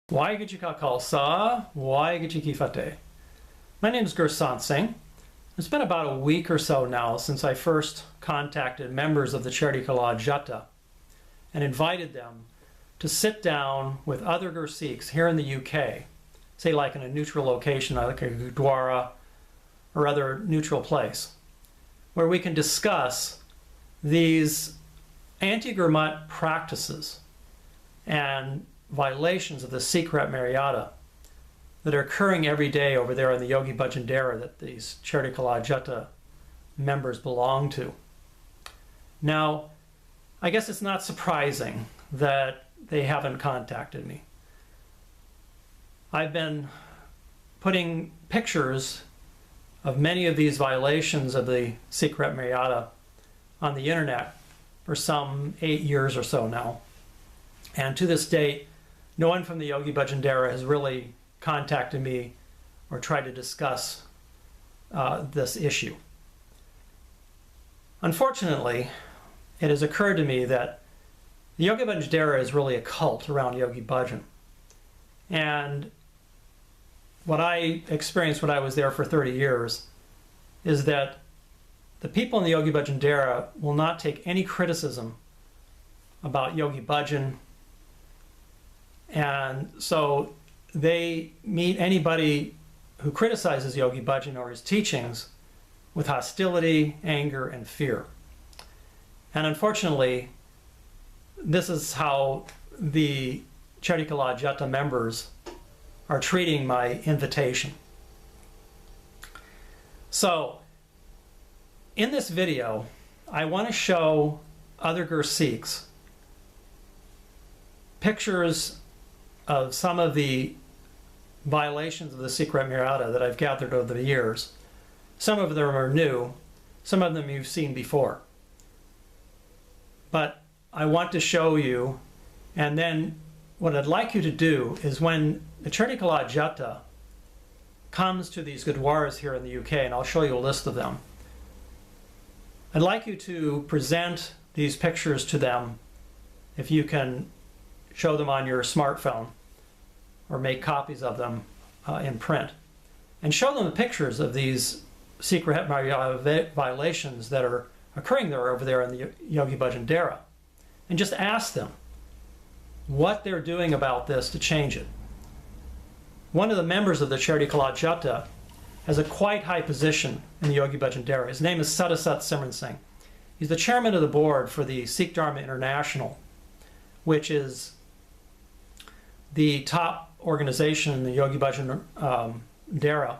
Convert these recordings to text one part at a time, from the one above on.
Waheguru Khalsa, Waheguru Ki Fateh. My name is Gursant Singh. It's been about a week or so now since I first contacted members of the Chardi Kala Jatha and invited them to sit down with other Sikhs here in the UK, say like in a neutral location like a Gurdwara or other neutral place, where we can discuss these anti-Gurmat practices and violations of the Sikh Maryada that are occurring every day over there in the Yogi Bhajan Dera that these Chardi Kala Jatha members belong to. Now, I guess it's not surprising that they haven't contacted me. I've been putting pictures of many of these violations of the Sikh Maryada on the internet for some 8 years or so now. And to this date, no one from the Yogi Bhajan Dera has really contacted me or tried to discuss this issue. Unfortunately, it has occurred to me that the Yogi Bhajan Dera is really a cult around Yogi Bhajan. And what I experienced when I was there for 30 years is that the people in the Yogi Bhajan Dera will not take any criticism about Yogi Bhajan. And so they meet anybody who criticizes Yogi Bhajan or his teachings with hostility, anger, and fear. And unfortunately, this is how the Chardi Kala Jatha members are treating my invitation. So, in this video, I want to show other Sikhs pictures of some of the violations of the Sikh Maryada that I've gathered over the years. Some of them are new, some of them you've seen before. But I want to show you, and then what I'd like you to do is when the Chardi Kala Jatha comes to these Gurdwaras here in the UK, and I'll show you a list of them, I'd like you to present these pictures to them if you can show them on your smartphone or make copies of them in print. And show them the pictures of these Sikh violations that are occurring there over there in the Yogi Bhajan Dera. And just ask them what they're doing about this to change it. One of the members of the Chardi Kala Jatha has a quite high position in the Yogi Bhajan Dera. His name is Simran Singh. He's the chairman of the board for the Sikh Dharma International, which is the top organization in the Yogi Bhajan Dera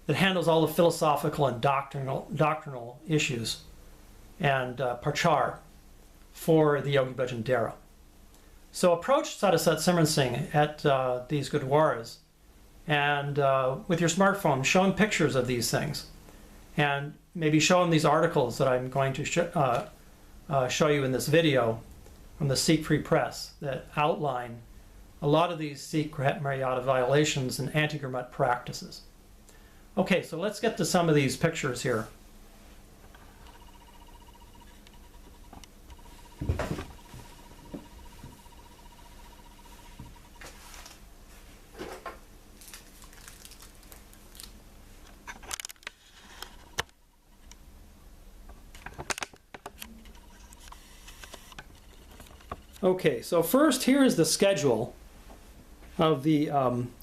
that handles all the philosophical and doctrinal issues and parchar for the Yogi Bhajan Dera. So approach Simran Singh at these Gurdwaras and with your smartphone, show him pictures of these things and maybe show him these articles that I'm going to show you in this video from the Sikh Free Press that outline a lot of these Sikh Maryada violations and anti-Gurmat practices. Okay, so let's get to some of these pictures here. Okay, so first here is the schedule of the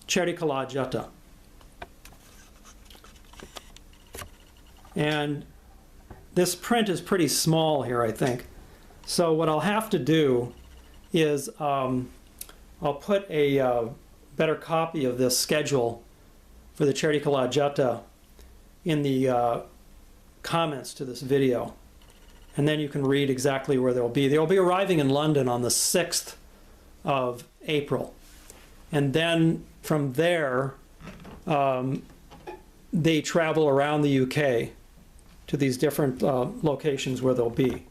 Chardi Kala Jatha. And this print is pretty small here, I think. So what I'll have to do is I'll put a better copy of this schedule for the Chardi Kala Jatha in the comments to this video. And then you can read exactly where they'll be. They'll be arriving in London on the 6th of April. And then from there, they travel around the UK to these different locations where they'll be.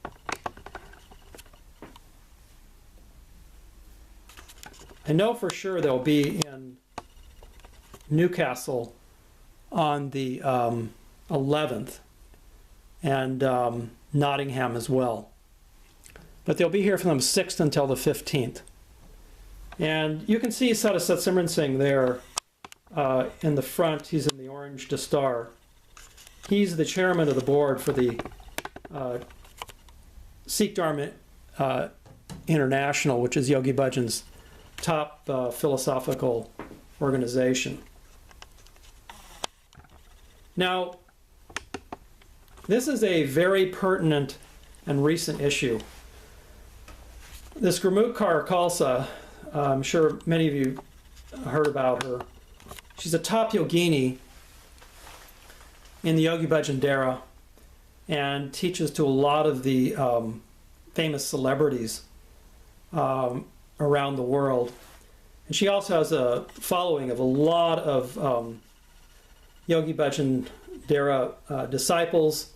I know for sure they'll be in Newcastle on the 11th and Nottingham as well. But they'll be here from the 6th until the 15th. And you can see Sadhusat Simran Singh there in the front. He's in the orange dastar. He's the chairman of the board for the Sikh Dharma International, which is Yogi Bhajan's top philosophical organization. Now, this is a very pertinent and recent issue. This Gurmukh Kaur Khalsa, I'm sure many of you heard about her. She's a top yogini in the Yogi Bhajan Dera and teaches to a lot of the famous celebrities around the world. And she also has a following of a lot of Yogi Bhajan Dera disciples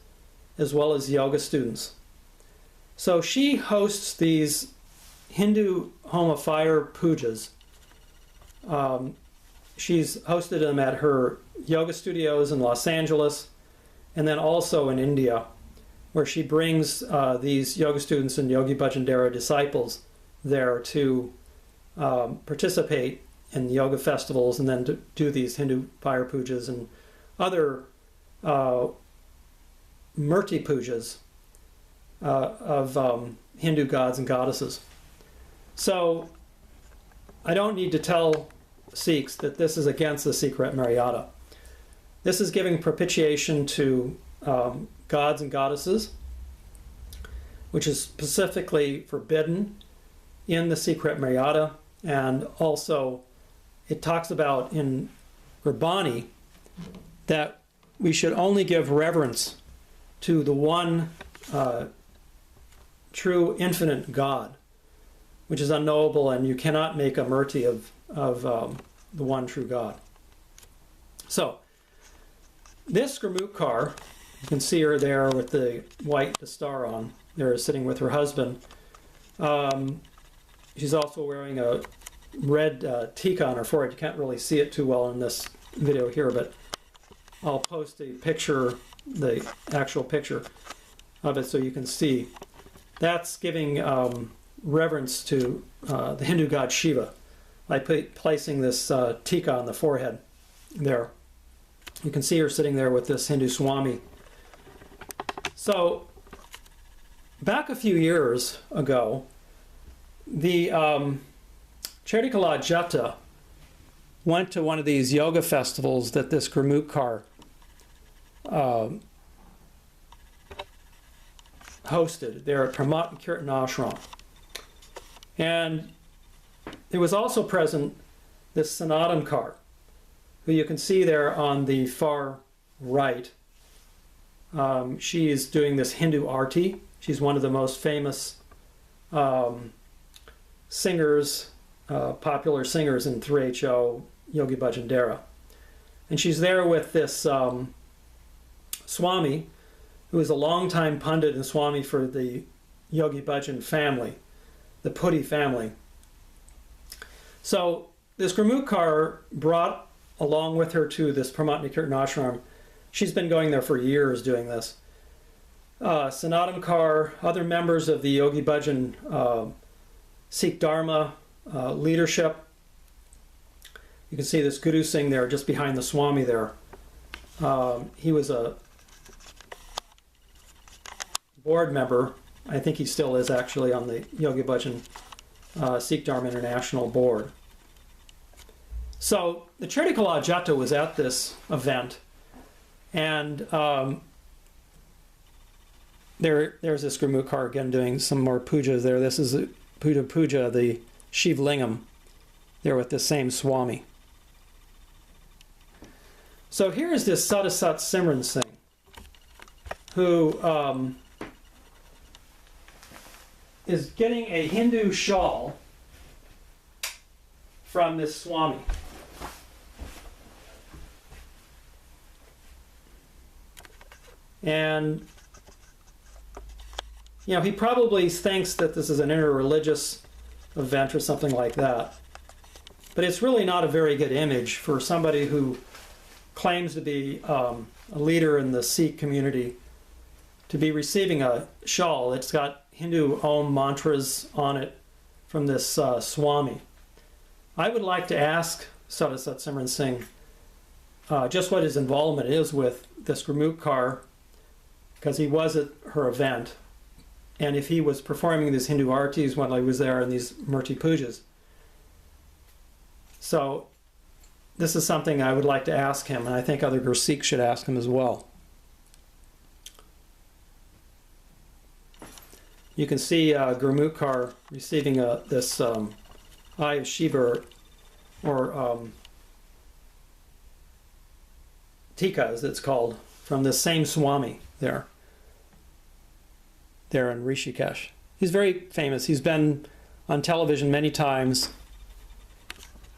as well as yoga students. So she hosts these Hindu home of fire pujas. She's hosted them at her yoga studios in Los Angeles and then also in India, where she brings these yoga students and Yogi Bhajan Dera disciples there to participate in yoga festivals and then to do these Hindu fire pujas and other murti pujas of Hindu gods and goddesses. So I don't need to tell Sikhs that this is against the secret Maryada. This is giving propitiation to gods and goddesses, which is specifically forbidden in the secret Maryada, and also it talks about in Gurbani that we should only give reverence to the one true infinite God, which is unknowable, and you cannot make a murti of the one true God. So this Gurmukh Kaur, you can see her there with the white dastar on, there sitting with her husband. She's also wearing a red tika on her forehead. You can't really see it too well in this video here, but I'll post a picture, the actual picture of it, so you can see. That's giving reverence to the Hindu god Shiva by placing this tika on the forehead there. You can see her sitting there with this Hindu Swami. So back a few years ago, the Chardi Kala Jatha went to one of these yoga festivals that this Gurmukh Kaur hosted there at Pramat Kirtan Ashram. And there was also present this Sanatan Kaur, who you can see there on the far right. She is doing this Hindu arti. She's one of the most famous singers, popular singers in 3HO Yogi Bhajan Dera. And she's there with this Swami, who is a longtime pundit and Swami for the Yogi Bhajan family, the Putti family. So this Gurmukh Kaur brought along with her to this Pramat Kirtan Ashram. She's been going there for years doing this. Sanatan Kaur, other members of the Yogi Bhajan Sikh Dharma leadership. You can see this Guru Singh there just behind the Swami there. He was a board member. I think he still is actually on the Yogi Bhajan Sikh Dharma International board. So the Chardi Kala Jatha was at this event, and there's this Gurmukh Kaur again doing some more pujas there. This is a puja, the Shiv Lingam, there with the same Swami. So here is this Sadhusat Simran Singh, who is getting a Hindu shawl from this Swami. And, you know, he probably thinks that this is an interreligious event or something like that. But it's really not a very good image for somebody who claims to be a leader in the Sikh community to be receiving a shawl. It's got Hindu Om mantras on it from this Swami. I would like to ask Sadhusat Simran Singh just what his involvement is with this Gurmukh car, because he was at her event, and if he was performing these Hindu artis when I was there in these Murti Pujas. So this is something I would like to ask him, and I think other Gursikhs should ask him as well. You can see Gurmukh car receiving this Eye of Shiva, or Tika as it's called, from this same Swami there in Rishikesh. He's very famous. He's been on television many times.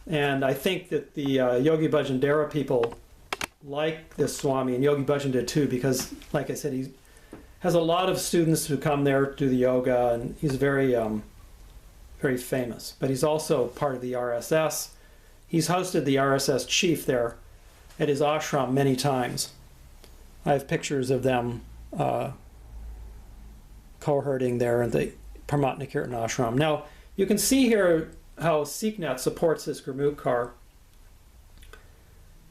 And I think that the Yogi Bhajan Dera people like this Swami, and Yogi Bhajan did too, because, like I said, he has a lot of students who come there to do the yoga, and he's very, very famous. But he's also part of the RSS. He's hosted the RSS chief there at his ashram many times. I have pictures of them cohorting there in the Paramatma Kirtan ashram. Now, you can see here how SikhNet supports this Gurmukh car.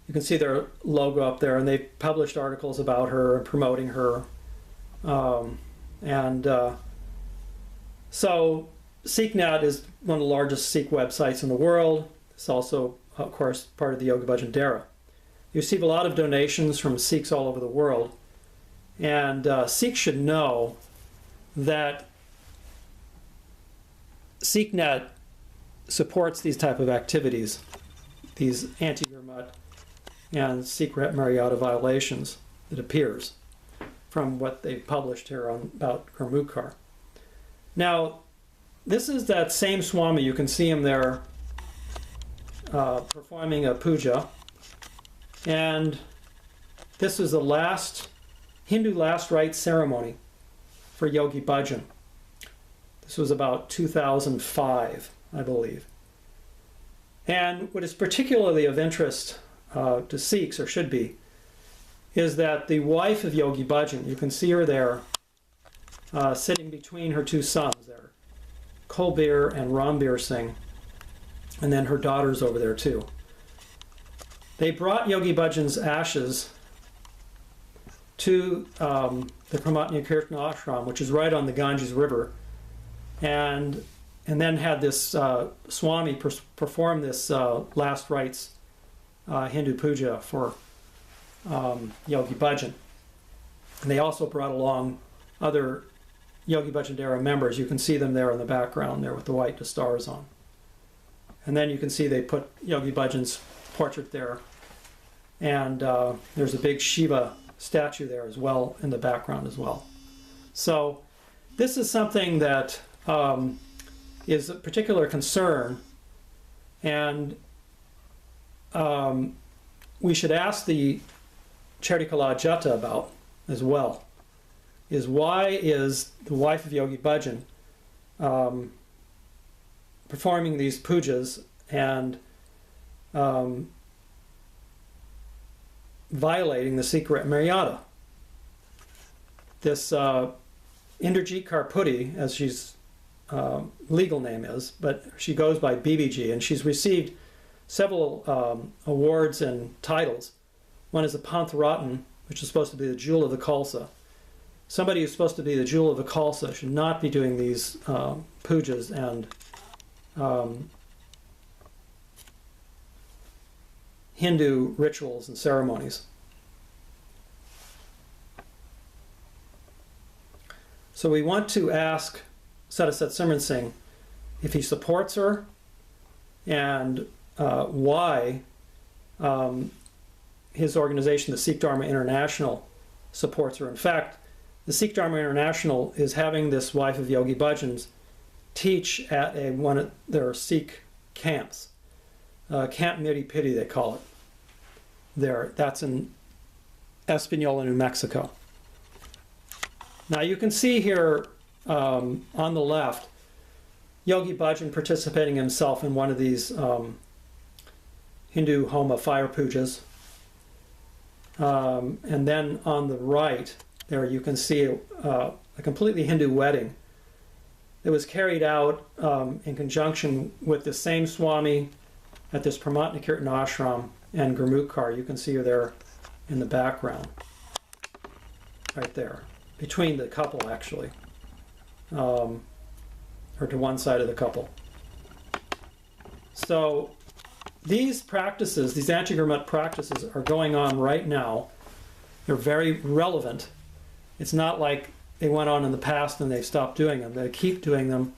You can see their logo up there, and they published articles about her and promoting her. So SikhNet is one of the largest Sikh websites in the world. It's also, of course, part of the Yogi Bhajan Dera. You receive a lot of donations from Sikhs all over the world, and Sikhs should know that SikhNet supports these type of activities, these anti-Gurmat and secret Maryada violations, it appears, from what they've published here about Gurmukh car. Now, this is that same Swami. You can see him there performing a puja, and this is the last Hindu last rites ceremony for Yogi Bhajan. This was about 2005, I believe. And what is particularly of interest to Sikhs, or should be, is that the wife of Yogi Bhajan, you can see her there, sitting between her two sons there, Kolbir and Rambir Singh, and then her daughter's over there too. They brought Yogi Bhajan's ashes to the Paramatma Kirtan ashram, which is right on the Ganges River, and then had this Swami perform this last rites Hindu puja for Yogi Bhajan. And they also brought along other Yogi Bhajan Dera members. You can see them there in the background there with the white stars on. And then you can see they put Yogi Bhajan's portrait there. And there's a big Shiva statue there as well in the background as well. So this is something that is a particular concern, and we should ask the Chardi Kala Jatha about as well, is why is the wife of Yogi Bhajan performing these pujas and violating the secret Maryada. This Indrajit Karpudi, as she's legal name is, but she goes by BBG, and she's received several awards and titles. One is the Panth Ratan, which is supposed to be the jewel of the Khalsa. Somebody who's supposed to be the jewel of the Khalsa should not be doing these pujas and Hindu rituals and ceremonies. So we want to ask Sadhusat Simran Singh if he supports her, and why his organization, the Sikh Dharma International, supports her. In fact, the Sikh Dharma International is having this wife of Yogi Bhajan's teach at one of their Sikh camps. Camp Miri Piti, they call it. There, that's in Espanola, New Mexico. Now you can see here on the left, Yogi Bhajan participating himself in one of these Hindu Homa fire pujas. And then on the right, there you can see a completely Hindu wedding that was carried out in conjunction with the same Swami at this Pramatnikirtan ashram and Gurmukh. You can see her there in the background, right there, between the couple actually, or to one side of the couple. So these practices, these anti-Gurmat practices are going on right now. They're very relevant. It's not like they went on in the past and they've stopped doing them. They keep doing them.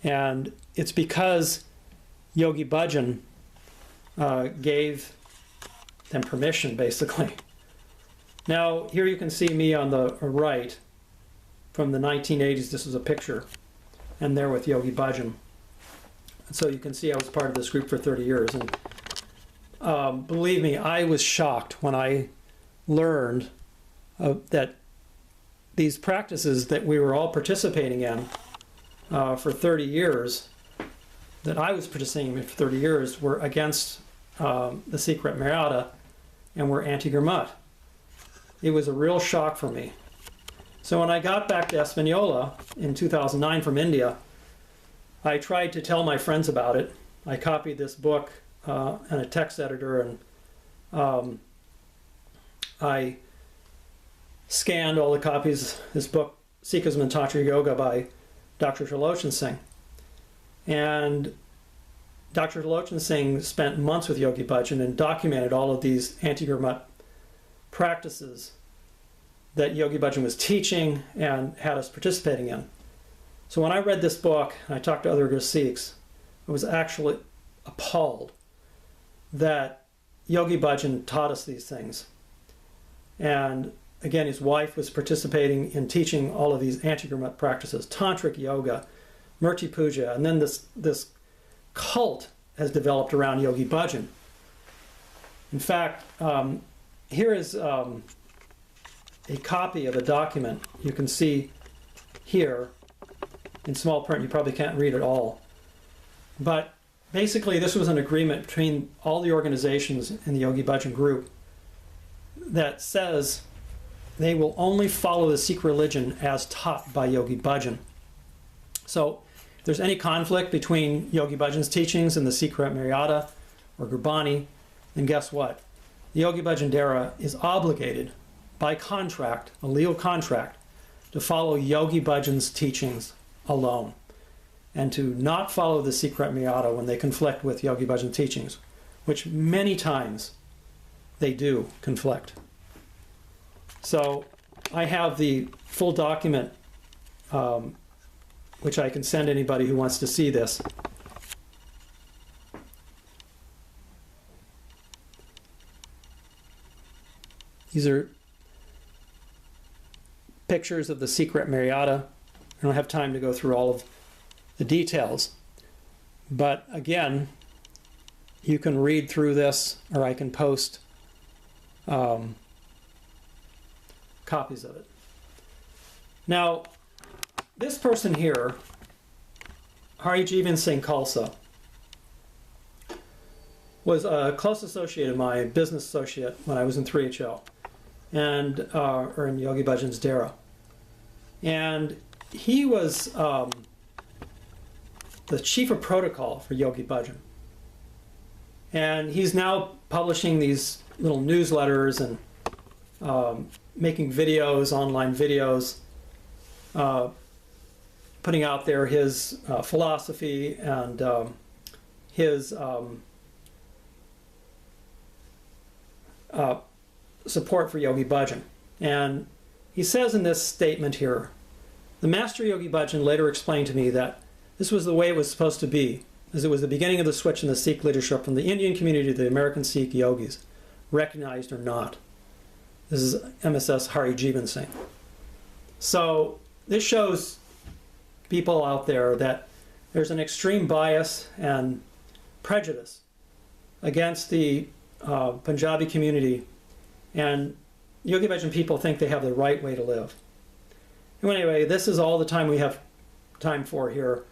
And it's because Yogi Bhajan gave them permission, basically. Now, here you can see me on the right from the 1980s. This was a picture. And there with Yogi Bhajan. And so you can see I was part of this group for 30 years. And believe me, I was shocked when I learned that these practices that we were all participating in for 30 years, that I was participating in for 30 years, were against the secret Maryada and were anti-Gurmat. It was a real shock for me. So when I got back to Espanola in 2009 from India, I tried to tell my friends about it. I copied this book and a text editor, and I scanned all the copies. This book, Sikhism and Tantra Yoga by Dr. Chardi Singh. And Dr. Chardi Singh spent months with Yogi Bhajan and documented all of these anti-Gurmat practices that Yogi Bhajan was teaching and had us participating in. So when I read this book, and I talked to other Sikhs, I was actually appalled that Yogi Bhajan taught us these things. And again, his wife was participating in teaching all of these anti-Gurmat practices, tantric yoga, murti puja, and then this cult has developed around Yogi Bhajan. In fact, here is a copy of a document you can see here in small print. You probably can't read it all. But basically, this was an agreement between all the organizations in the Yogi Bhajan group that says they will only follow the Sikh religion as taught by Yogi Bhajan. So if there's any conflict between Yogi Bhajan's teachings and the Sikh Maryada or Gurbani, then guess what? The Yogi Bhajan Dera is obligated by contract, a legal contract, to follow Yogi Bhajan's teachings alone, and to not follow the Sikh Maryada when they conflict with Yogi Bhajan teachings, which many times they do conflict. So I have the full document, which I can send anybody who wants to see this. These are pictures of the secret Maryada. I don't have time to go through all of the details. But again, you can read through this, or I can post copies of it. Now, this person here, Harijivan Singh Khalsa, was a close associate of mine, business associate, when I was in 3HL, and or in Yogi Bhajan's Dera. And he was the chief of protocol for Yogi Bhajan. And he's now publishing these little newsletters and making videos, online videos, putting out there his philosophy and his support for Yogi Bhajan. And he says in this statement here, the Master Yogi Bhajan later explained to me that this was the way it was supposed to be, as it was the beginning of the switch in the Sikh leadership from the Indian community to the American Sikh yogis, recognized or not. This is MSS Harijivan Singh. So this shows people out there that there's an extreme bias and prejudice against the Punjabi community, and Yogi Bhajan people think they have the right way to live. And anyway, this is all the time we have time for here.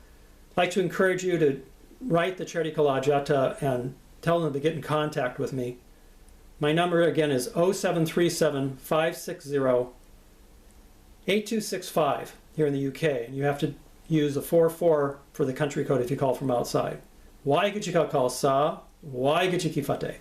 I'd like to encourage you to write the Chardi Kala Jatha and tell them to get in contact with me. My number again is 0737 560 8265 here in the UK, and you have to use a 44 for the country code if you call from outside. Why could you call Sa Waheguru Ji Ki Fateh.